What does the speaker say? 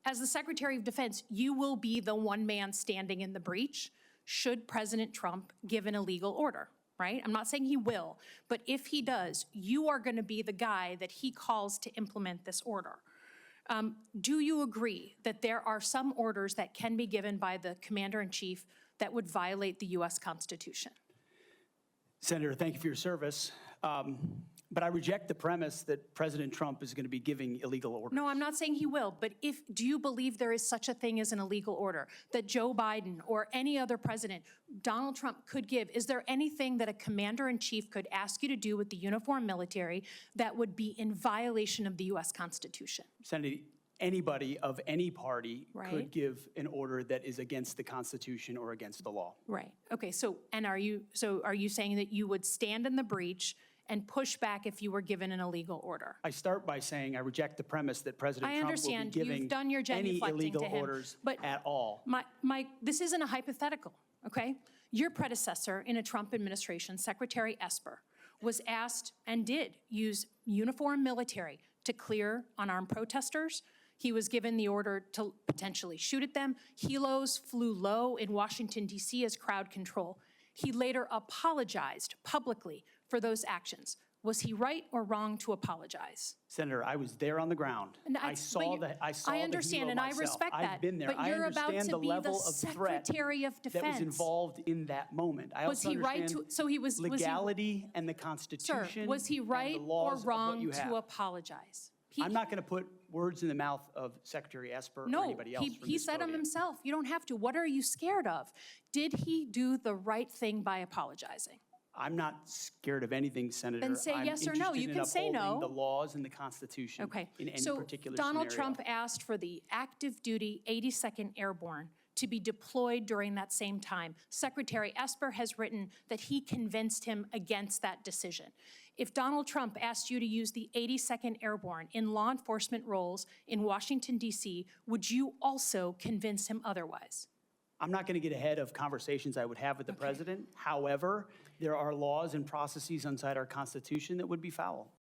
as the Secretary of Defense, you will be the one man standing in the breach should President Trump give an illegal order, right? I'm not saying he will, but if he does, you are going to be the guy that he calls to implement this order. Do you agree that there are some orders that can be given by the Commander-in-Chief that would violate the U.S. Constitution? Senator, thank you for your service. But I reject the premise that President Trump is going to be giving illegal orders. No, I'm not saying he will, but do you believe there is such a thing as an illegal order that Joe Biden or any other president, Donald Trump, could give? Is there anything that a commander-in-chief could ask you to do with the uniformed military that would be in violation of the U.S. Constitution? Senator, anybody of any party Right. could give an order that is against the Constitution or against the law. Right. Okay. So are you saying that you would stand in the breach and push back if you were given an illegal order? I start by saying I reject the premise that President Trump will be giving you've done your any genuflecting illegal to him, orders but at all. This isn't a hypothetical, okay? Your predecessor in a Trump administration, Secretary Esper, was asked and did use uniformed military to clear unarmed protesters. He was given the order to potentially shoot at them. Helos flew low in Washington, D.C. as crowd control. He later apologized publicly for those actions. Was he right or wrong to apologize? Senator, I was there on the ground. I saw the I understand, and I respect that. I've been there. But you're about to be the Secretary of Defense that was involved in that moment. I was he right to? So he was legality and the Constitution. Sir, was he right or wrong to apologize? I'm not going to put words in the mouth of Secretary Esper or anybody else. No, he said them himself. You don't have to. What are you scared of? Did he do the right thing by apologizing? I'm not scared of anything, Senator. Then say yes or no. You can say no. I'm interested in upholding the laws and the Constitution in any particular scenario. Donald Trump asked for the active duty 82nd Airborne to be deployed during that same time. Secretary Esper has written that he convinced him against that decision. If Donald Trump asked you to use the 82nd Airborne in law enforcement roles in Washington, D.C., would you also convince him otherwise? I'm not going to get ahead of conversations I would have with the president. However, there are laws and processes inside our Constitution that would be foul.